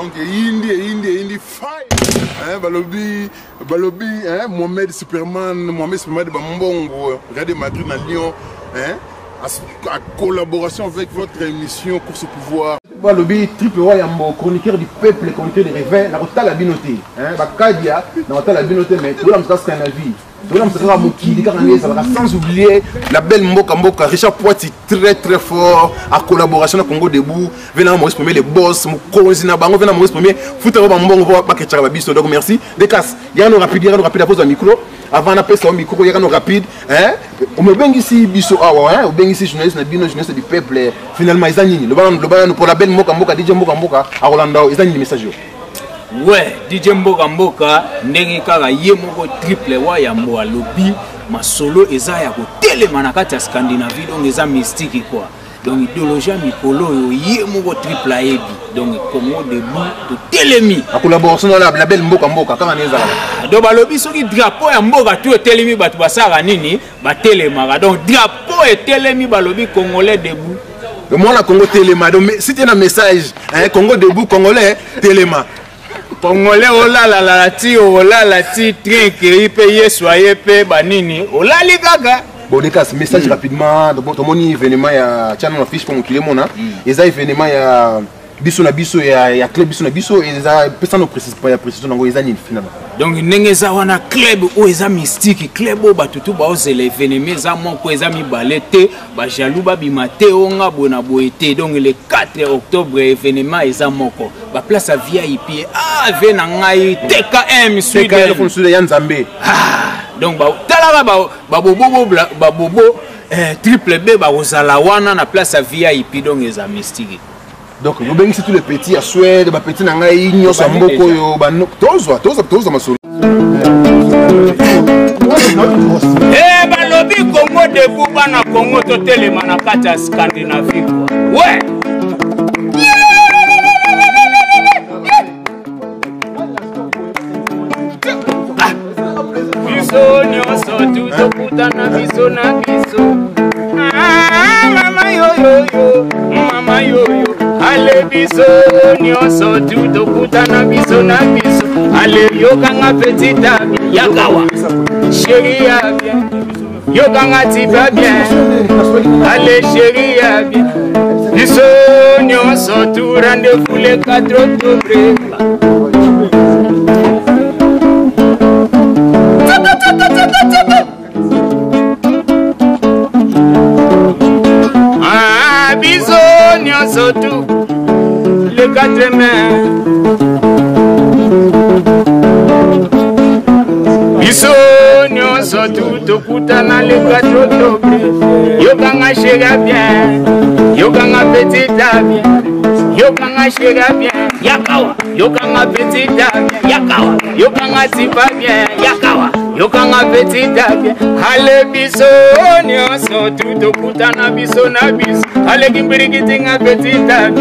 Donc Indi fire. Balobi Mohamed Superman de Bambongo, regardez Madrid à Lyon, en collaboration avec votre émission Course au pouvoir. Balobi triple roi Yambo, chroniqueur du peuple, chroniqueur des réveils, la rota la binoté. Bakadia, la rota la binoté, mais tout le monde c'est un avis. Sans oublier la belle Mboka Richard Poiti très très fort à collaboration avec Congo Debout. Venant Maurice Premier les boss, Colosina Bango, venant Maurice Premier, foutre Bambon, pas que Tcharabiso. Donc merci. Décasse, il y a un rapide à pose un micro. Avant d'appeler ça au micro, il y a un rapide. On me bang ici, Bisso Awa, on bang ici, journaliste du peuple. Finalement, ils ont le ban pour la belle Mboka, DJ Mboka, à Rolando, ils ont un message. Ouais, DJ Mboka ndenge kaka ye moko triple wa ya mboa lobi ma solo eza ya ko telema na kati ya Scandinavie donc eza mystique quoi. Donc idéologie mikolo yo ye moko triple ayebi. Donc Congo Debout to telemi. A collaboration na la belle Mboka kaka neza la. Donc balobi soki drapeau ya Mboka to telemi batu basaka nini ba telema. Donc drapeau et telemi balobi Congolais Debout. Moi la Congo telema. Donc si tu as un message Congo Debout Congolais telema. Congolais la ti train qui paye soyez pe banini olali gaga. Bon décasse message rapidement donc ton événement ya channel affiche pour qu'il mona et ça événement ya biso ya club biso et ça personne ne précise pas ya précision ngo ezani finalement. Donc ndenge za wana club o eza mystique club o batutu ba oze l'événement za moko eza mi balete ba jaloux ba bimate onga bona boete donc le 4 octobre événement eza moko ba place à VIP vena ngai TKM Suide ya Nzambe. Donc talaka ba bobo triple B ba ozala wana na place à VIP donc eza mystique. Donc vous bénissez tous les petits à Suède, les petits nangai ignos à Mboko yo bano toza masolo. Balobi Congo Debout bana Congo to telema na kati ya Scandinavie. Ouais. Biso nyonso tuto kutana biso na biso. Mama yo ale biso nyonso tuto kutana biso na biso. Ale yokanga petit ami yakawa. Chérie ya bien. Yokanga tiba bien. Ale chérie ya bien. Biso nyonso tu rendez-vous le 4 octobre. Biso nyonso tu le 4 mai. Biso nyonso tu tokutana le 4 octobre. Yokanga chérie bien. Yokanga petit bien. Yokanga chérie bien. Yakawa. Yokanga petit bien. Yakawa. Yokanga tipa bien. Yakawa. Yokanga petit bien. Ale biso nyonso tu tokutana biso na biso. Ale kimbirikitinga petit bien.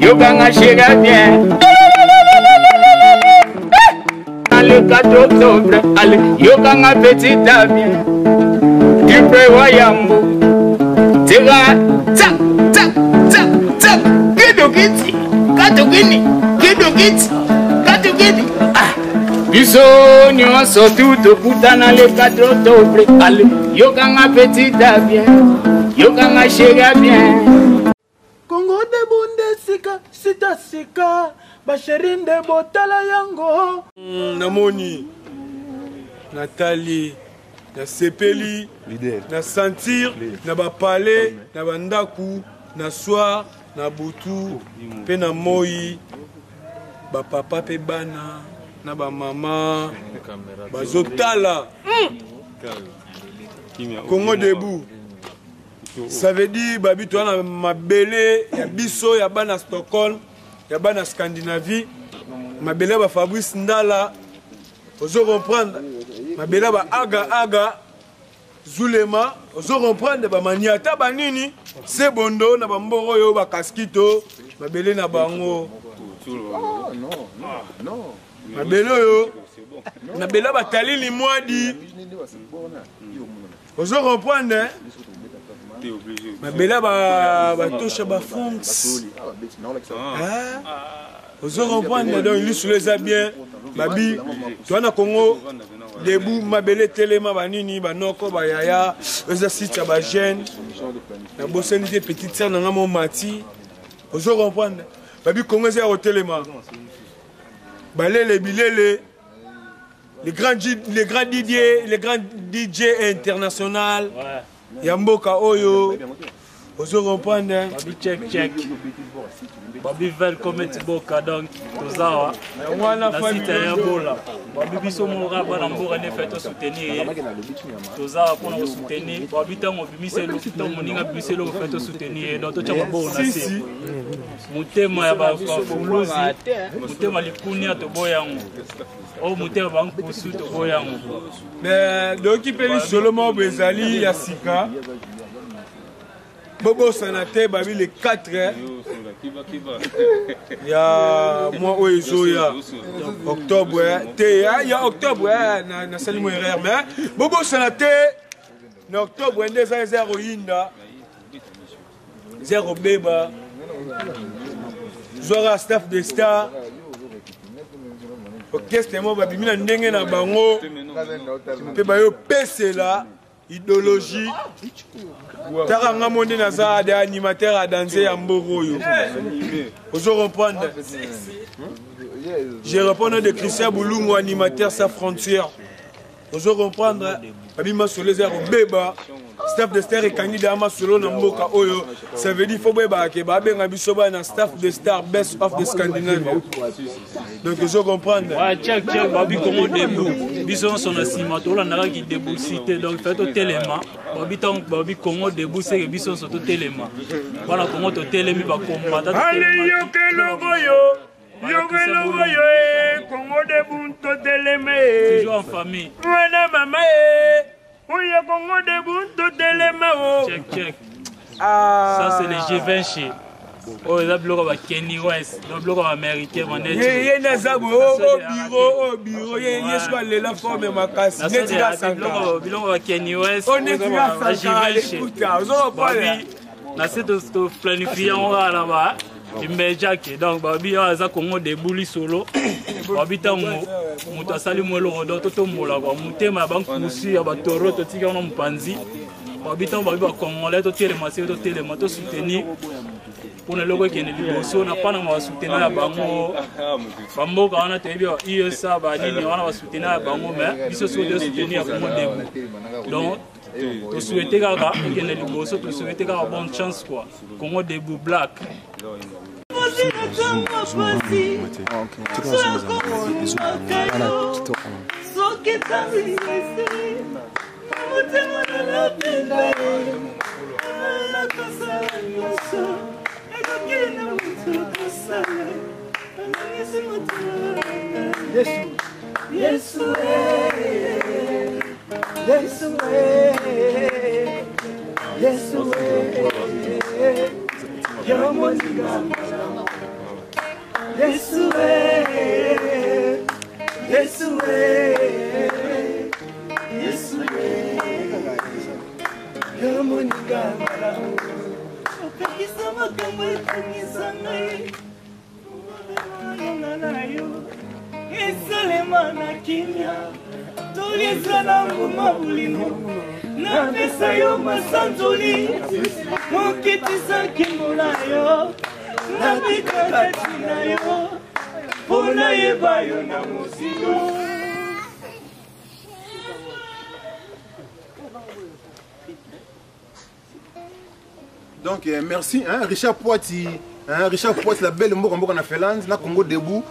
Yokanga chérie bien. Le 4 octobre, allez, yokanga petit bien. Tu peux voir Yambo. Tira, tsak, tsak, tsak, tsak. Kidokiti, katokini, kidokiti, katokini. Biso nyonso tuto kutana le 4 octobre, allez, yokanga petit bien. Yokanga chérie bien. Congo Debout sika, sita sika. Basherinde botala yango namoni Nathalie na sepeli na sentir na bapale na bandaku na soir na butu pe na moi bapapa pe bana na bamama bazotala Congo Debout. Ça veut dire babito na mabele ya biso ya bana Stockholm ya bana Scandinavie mabele ba Fabrice Ndala ozo comprendre mabele ba aga Zulema ozo comprendre ba maniata banini c'est bondo na ba mboro yo ba kaskito mabele na bango non mabele yo na bela ba talili mwadi ozo comprendre mabela ba tosha ba fonks Ozo comprendre donc lui sur les bien babi toi na Congo debout mabele telema banini banoko bayaya oza site ba jeune na boseni des petites sœurs na ngamo mati ozo comprendre babi Congo za telema balele bilele les grands DJ international Yamboka Oyo ozo comprendre babi check babi vel comme Tiboka donc tozawa na site ya bola babi biso mora bana mbora ne fait soutenir tozawa pour nous soutenir babi tango bimiselo to moninga bimiselo fait soutenir donc to chama bona si mutema ya ba fuluzi mutema likunia to boyango o mutema bankusu to boyango mais donc il peut seulement bezali ya sika Bobo Sanate babi les 4 il y a moi Oezoya octobre il y a octobre na sali mo erreur mais Bobo Sanate na octobre ndeza 0 yinda 0 beba Zora staff de star orchestre mo babi mina ndenge na bango pe bayo pese la idéologie Taranga monde naza des animateurs à danser à Mboroyo. Vous comprendre. Je réponds de Christian Boulungu, animateur sans frontières. Vous comprendre. Abima sur les airs au Beba. Staff de star et candidat à solo Namboka Oyo. Ça veut dire qu'il faut que Babé Nabisoba un staff de star best of the Scandinavie. Donc vous comprendre. Ouais, check, Babi comment debout. Bison son assimato, là, n'a qui debout cité. Donc faites au téléma. Babi comment debout, c'est que Bison sont au téléma. Voilà comment au téléma va combattre. Allez, yo que logo yo. Yo que logo yo, Congo debout, au téléma. Toujours en famille. Voilà, maman. Oui, Congo debout, au téléma. Check. Ça, c'est les G20 chez. Oh, il a bloqué Kenny West, il a bloqué américain, mon il y a des zabos au bureau, il y a soit les la forme ma casse. Il y a Kenny West, on est à de planifier là-bas. Il met Jack, donc Babi a Congo des boulis solo. Babi Tamo, Moutasali Molo, Doto Mola, Moutema Banque Moussi, Abatoro, Totigan Panzi. Babi Tamo, Babi Congolais, Télémassé, Télémato soutenir. Pour le logo qui est libre, n'a pas de soutenir à Bango. Bango, quand on a été bien, ISA, Banini, on va soutenir à Bango, mais ils se sont de soutenir à Congo debout. Donc, tu souhaitais qu'il y ait des libres, tu souhaitais qu'il y ait une bonne chance, quoi. Congo debout, black. Donc merci, hein, Richard Poiti, la belle mot qu'on a fait là, na Congo debout.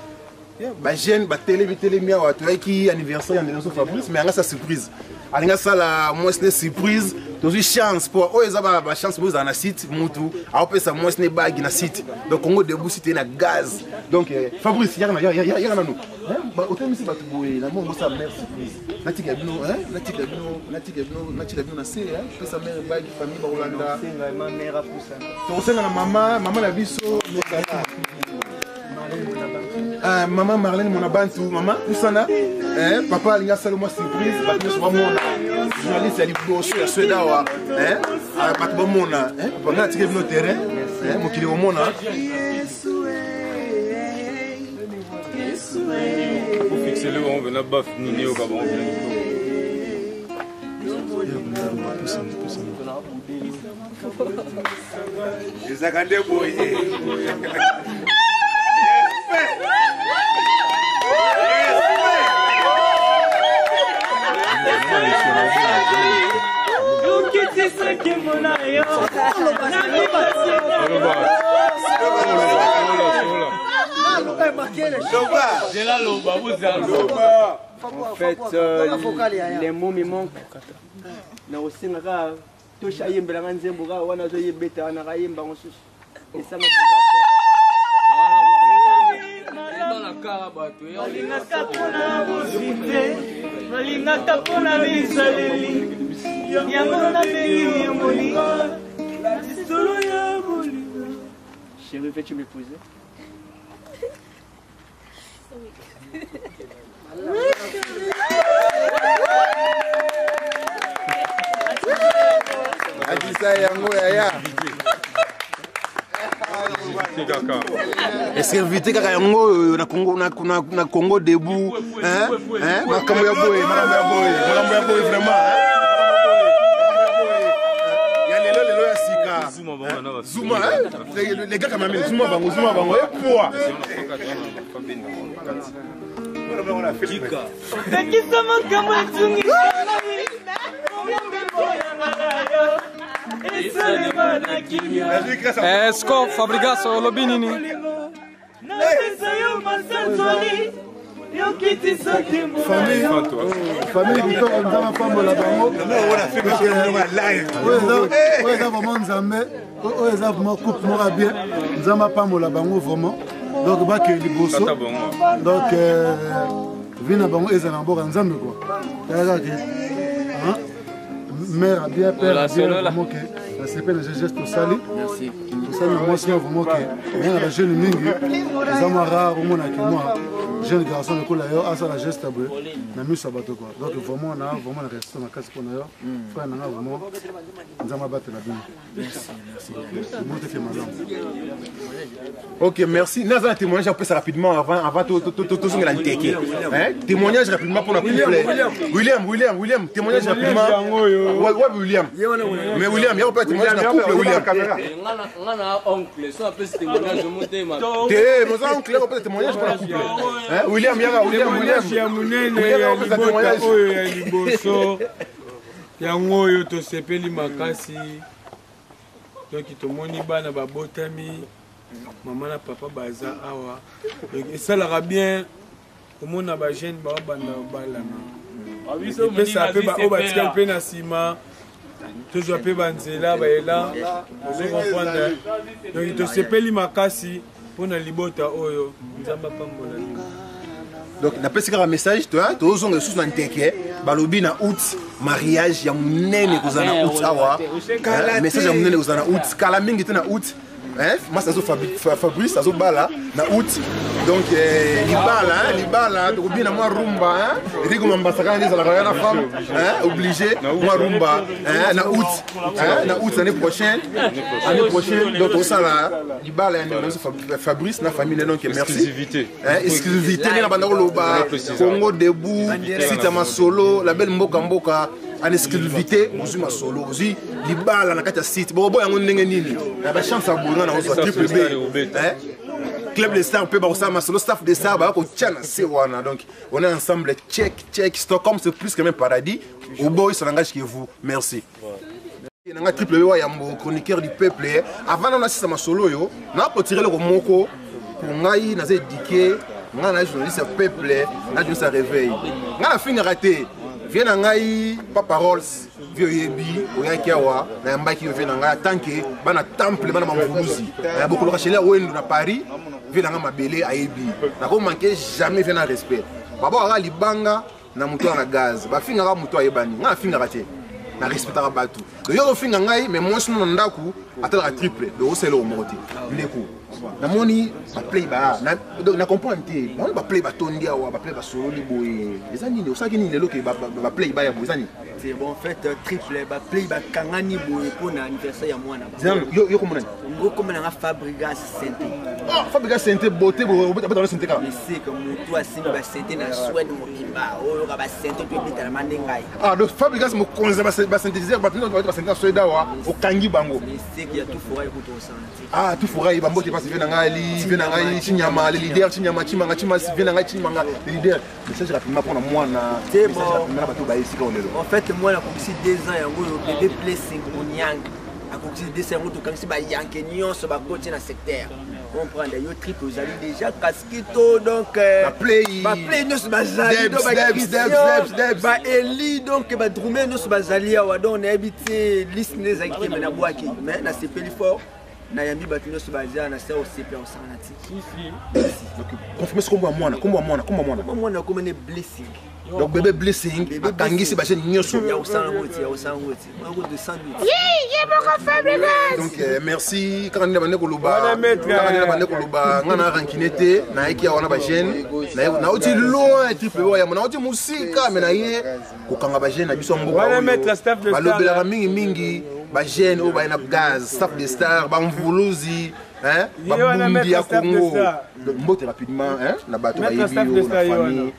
Bah jeune, bah télé mia wa qui anniversaire de Fabrice, mais ça surprise. Alinga ça la moi c'est surprise, donc chance pour eux ça va chance pour dans la site mutu, après ça moi c'est bag na site. Donc Congo debout c'était na gaz. Donc Fabrice ya na nous. Hein, bah autant ici ba tuboé, na mo ça mère surprise. Natika bino, hein, natika bino na c'est hein, que sa mère bag famille ba Holanda. C'est ma mère a poussé. Donc c'est na maman la biso maman Marlène mon abantu maman Usana papa alinga saloma surprise batyo so mona journaliste ali boso ya Sweda wa batyo mona papa na tike no terrain mokili o mona le on venait baf nini au Gabon. Les agandés boy. En fait, les mots me manquent. Na osingaka tosha yembela nzembo ka wana zo yebeta na kayemba ngosusu. Esanga chérie, veux-tu m'épouser? Est-ce que invité kaka yango na Congo debout hein makambo ya boy vraiment ya lelo ya sika Zuma les gars quand même Zuma bango et poa Est-ce qu'on fabrique au lobby nini? Famille qui fait un temps pas la bango. On a fait vraiment Nzambe. On a vraiment coupe moi bien. Nzamba pas la bango vraiment. Donc ba que les bosso. Donc vina bango ezana boka Nzambe quoi. Hein? Mère a bien père vraiment que ça s'appelle le geste au sali. Merci. Ça moi c'est vraiment que rien à la jeune mingi. Nzamba rare au monde qui moi. Jeune garçon de Kolayo a ça la geste à bout. Na mis sabato quoi. Donc vraiment on a vraiment la question na casse pour nayo. Frère na vraiment Nzamba battre la bien. Merci. Moi te fait mal. OK, merci. Naza témoignage un peu ça rapidement avant tout la nteke. Hein? Témoignage rapidement pour la William, témoignage rapidement. Ouais, William. Mais William, il y a pas témoignage na couple William. Ngana oncle, so appelle témoignage monter ma. Mon oncle, on peut témoignage pour la couple. Hein? William. Yango yo to sepeli makasi. Donc tomoni bana babotami. Maman na papa baza awa. Donc ça la bien. Comment na ba jeune ba banda balana. Et ça peut ba obatika pe na sima. Toujours pe banzela ba ela. Vous comprendre. Donc to sepeli makasi pona libota oyo. Nzamba pambola. Donc d'après ce message toi tous on ressources dans nteke balobi na août mariage ya munene kozana août awa message ya munene kozana août kala mingi te na août hein moi ça zo Fabrice ça zo bala na août donc libala to bien na moi rumba hein rigo mambasaka les la la femme hein obligé moi rumba hein na août l'année prochaine donc on ça là libala na Fabrice na famille donc merci exclusivité na banda loba Congo debout sitama solo la belle mboka en exclusivité ozuma solo ozi libala na kati ya site bo yango ndenge nini na ba chance abona na ozo triple B hein club de stars peut ba osama solo staff de stars ba ko tchana c'est wana donc on est ensemble check Stockholm c'est plus que même paradis au boy ça n'engage que vous merci nanga triple B wa yambo chroniqueur du peuple avant on a sisa masolo yo na ko tirer le moko pour ngai na édiquer ngana journaliste peuple na journaliste réveil ngana finga raté viens ngai Papa Rolls vieux yebi oyaki awa na mbaki yo viens ngai tanke bana temple bana mamvuluzi na beaucoup le chez là wendo na Paris viens ngai mabele ayebi na ko manquer jamais viens na respect baba ala libanga na muto na gaz ba finga ka muto ayebani nga finga raté na respectera batu do yo finga ngai mais moi sino ndaku atala triple do c'est le moti ndeko na moni ba play ba na comprendre te on ba play ba tondi awa ba play ba solo li boye ezani ne osaki ni lelo ke ba play ba ya bozani Bon, en fait, triple, play, Kangani, pour l'anniversaire à moi. Yo, comment on a comme un Fabrigas Santé. Ah, Fabrigas Santé, beauté, vous êtes dans le Santé. Mais c'est comme toi, c'est une Santé dans la Suède, mon Kimba, ou la Santé, puis dans la Mandingaï. Ah, donc Fabrigas, mon conseil va synthétiser, va tenir dans la Santé dans Suède, au Kangi Bango. Mais c'est qu'il y a tout forêt pour tout ça. Ah, tout forêt, Bango qui passe, vient dans les Chinyama, les leaders, Chinyama, Chimanga, Chimas, vient dans les Chimanga, les leaders. Mais ça, j'ai rapidement pour moi, c'est bon. En fait, moi, j'ai 2 ans, j'ai bébé blessing pour Nyang. J'ai 2 ans, j'ai bébé Yanké, Nyon, sur ma côté dans le secteur. On prend des trip, vous avez déjà Casquito, donc. Play, nous sommes basés. Debs. Eli, donc, Droumé, nous sommes basés. On a habité liste des acquis, mais on a bois qui. Mais, on a CP fort. Nayami Batino Subazia, na c'est au CP en sanati. Confirmez ce qu'on voit moi, comment on a comme un blessing. Donc bébé blessing, à Tanguy c'est bâché nyoso. Il y a au sang de sandwich. Donc merci quand on a koloba. On a rankinete, na eki wana ba jeune, na oti loin triple wa ya na oti musika mais na ye ko kanga ba jeune na biso ngoko. On va mettre la staff de star. Mingi ba jeune o ba na gaz, staff de star, ba mvuluzi. Hein? Babumbi ya Congo. Mbote rapidement, hein? Na bateau ba yebi yo, na famille.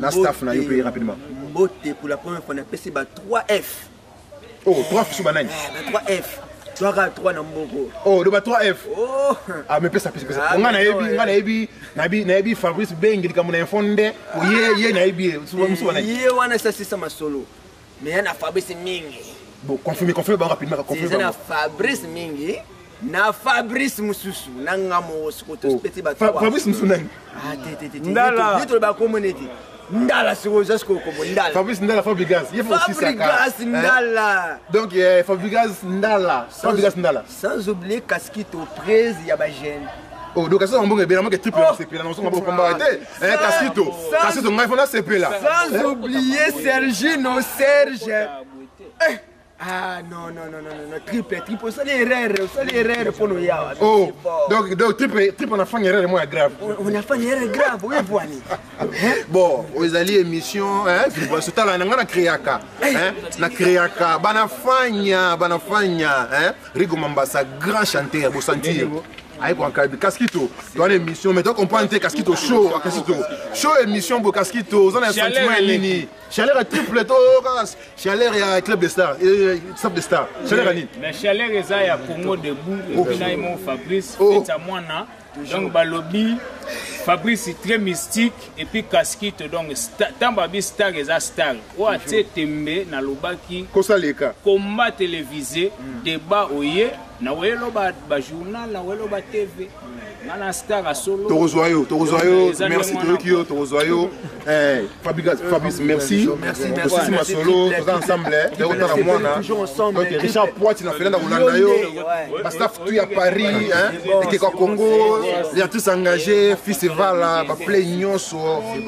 Na staff na yo paye rapidement. Mbote pour la première fois na PC ba 3F. Oh, 3F sur banane. 3F. 3 na mboko. Oh, de ba 3F. Oh. Ah mais pesa. On na yebi Fabrice Bengi comme na fonde. Ye na yebi. Ye wana ça c'est ça ma solo. Mais yana Fabrice Mingi. Bon, confirmez rapidement, confirmez. C'est Fabrice Mingi. Na Fabrice Mususu nangamo sikoto petit ba Fabrice Mususu nang ndala dito ba community ndala siko jasko ko ndala Fabrice ndala Fabrigas il faut aussi ça Fabrigas ndala donc Fabrigas ndala sans oublier Casquito presse ya ba jeune. Oh donc ça on bon bien moi que triple CP là on va pas combattre Casquito ngai fona CP là sans oublier Serge. Ah non, triple, ça les erreurs pour nous. Oh, donc triple on a fait une erreur moins grave. On a fait une erreur grave, oui, Boani. Bon, aux alliés émission, hein, ce talent na créaka, hein, na créaka, banafanya, hein, Rigo Mambasa, grand chanteur, vous sentir. Aïe pour un Casquito, dans l'émission, mais toi comprends Casquito show, show émission pour Casquito, on a un sentiment nini. Chaleur est triple to, chaleur est club de stars, staff de stars. Chaleur est nini. Mais chaleur est ça, il y a Congo debout, et puis là, mon Fabrice, c'est à moi, donc Balobi, Fabrice est très mystique, et puis Casquito, donc Tambabi star est star. Ou à Tembe, na Lobaki, combat télévisé, débat oye. Na welo ba journal, na welo ba TV. Na star à solo. Torozoyo, merci Tokyo, Torozoyo. Fabrice, merci. Merci ma solo, tous ensemble, toujours ensemble. Richard Poit, il a fait dans Rolanda yo. Staff tout à Paris, hein. Et au Congo, il a tous engagé, festival là, ba play nyonso,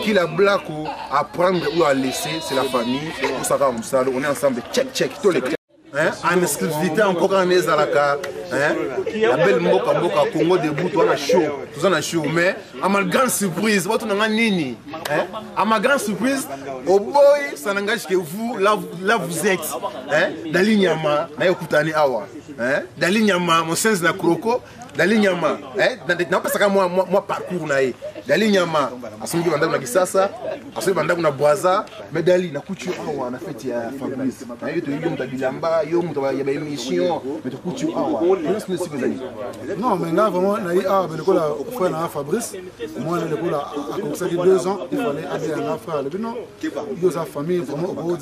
qui la black à prendre ou à laisser, c'est la famille. Tout ça comme ça, on est ensemble, check tous les en exclusivité encore en Ezalaka, la belle Mboka Congo debout, tout en a show, mais à ma grande surprise, votre nom nini, à ma grande surprise, au boy, ça n'engage que vous, là vous êtes, Dalinyama, na yokutani awa, Dalinyama, mon sens na kroko, Dalinyama, n'a pas ça moi parcours nae, Dalinyama, à son niveau na Kisasa, à son niveau na Boisa, mais Dali na couture awa, na fait ya Fabrice, na yoto yom ta bilamba. Il y a une émission, mais tu coûtes non, mais là, vraiment, Fabrice, moi, a commencé 2 ans, il fallait aller à frère. Non, il y a sa famille, vraiment, vraiment,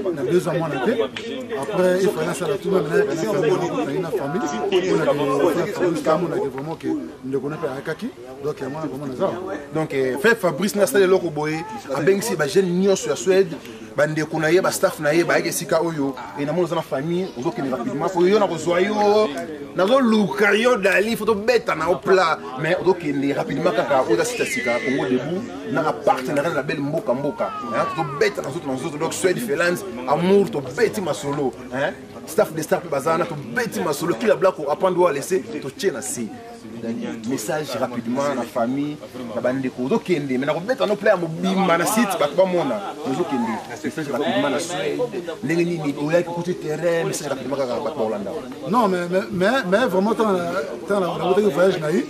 on a 2 ans, après, il fallait ça, tout le monde, il y a une famille, on a vraiment que ne connaît pas Kaki, donc il y a vraiment ça. Donc, Fabrice n'a pas de l'eau au boy, à Bengsi, jeune Nyon sur la Suède. Bande kunaye ba staff naye ba yeke sika oyo et na mona za famille ozo kene rapidement pour yo na kozwa yo na zo luka yo dali photo beta na opla mais ozo kene rapidement kaka oza sika Congo debout na partenariat la belle mboka hein to beta na zo donc Suède Finlande amour to beti masolo hein staff de star bazana to beti masolo qui la blague apprendre à laisser to tchena si message rapidement la famille la bande ko do kende mais na ko beta no play mobimba na site ba ko mona zo kende message rapidement na Suède ndenge ni o ya ko terrain message rapidement ka ba ko Hollande non mais vraiment dans la voyage naï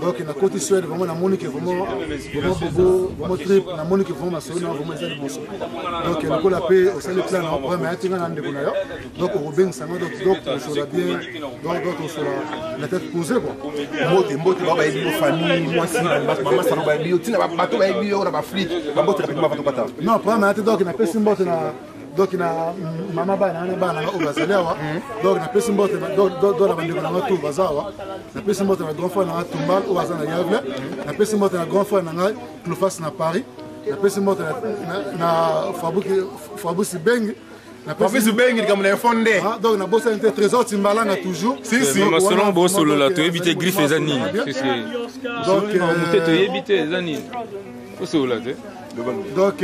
donc na côté Suède vraiment na monique vraiment vraiment trip na monique vraiment masolo na vraiment ça bon donc na ko la paix au sein le plan on mais tinga na ndeko na yo donc au ben ça donc on sera bien donc on sera la tête posée quoi mbote baba yebi famille moi si maman ça no ba bio tina ba to ba bio ba flic ba mbote rapidement ba to pata non vraiment donc na pesi mbote na donc na mama bana o bazalewa donc na pesi mbote donc na bandeko na to bazawa na pesi mbote na grand frère na Tumbal o bazana Yavle na pesi mbote na grand frère na Clofas na Paris na pesi mbote na Fabusi Bengi na pesi bengi comme les fondé donc na bossa inter trésor Timbalanga toujours si mais selon bo solo là to éviter griffe et zanine donc to éviter zanine faut solo là donc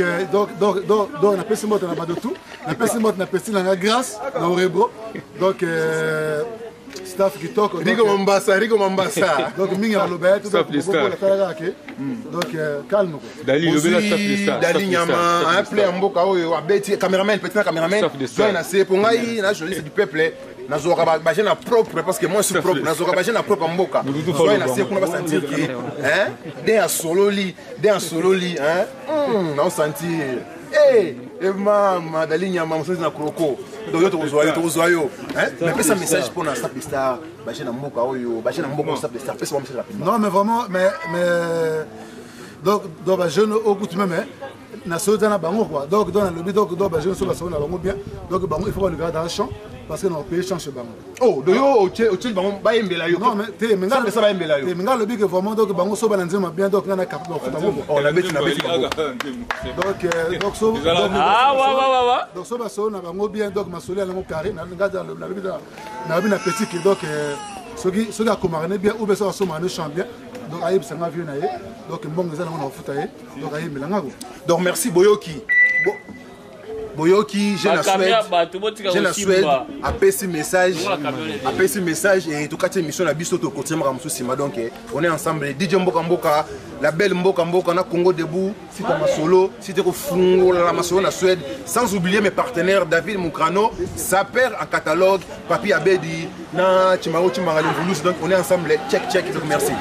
na pesi mbote na badotu na pesi mbote na pesi na grâce na Orebro donc staff kitoko Rigo Mombasa donc mingi ya lobet donc calme Dali lobela staff de star Dali nyama un play mboka oyo abeti cameraman petit cameraman toi na c'est pour ngai na journaliste du peuple na zoka ba jeune propre parce que moi je suis propre na zoka ba jeune propre mboka toi na c'est kuna ba sentir que hein des solo li hein na sentir mama Dali nyama msozi na kroko donc yo to zo hein mais ça message pour na staff de star ba jeune mboka oyo ba jeune mboka staff de star pesa message rapidement non mais vraiment mais donc ba jeune au goût même na soza na bango quoi donc dans le lobby donc ba jeune so ba so na bango bien donc bango il faut le garder dans le champ parce que on paye change bango oh do yo o bango ba yembela yo non mais te menga ça ba yembela yo te menga lobby que vraiment donc bango so ba nzema bien donc na cap donc on a beti donc so wa donc so ba so na bango bien donc masoli na carré na ngada na lobby na petit qui donc soki akomarane bien ou bien so so mane champ bien donc ayeb sanga vieux na ye donc mbongo za na na futa ye donc ayeb melanga ko donc merci Boyoki jeune à Suède apesi message et tout cas émission na biso to continuer ma sima donc on est ensemble DJ Mboka la belle Mboka na Congo debout si ta masolo si te ko fungola la masolo na Suède sans oublier mes partenaires David Mukrano sa père en catalogue Papi Abedi na Chimaro Chimarali donc on est ensemble check donc merci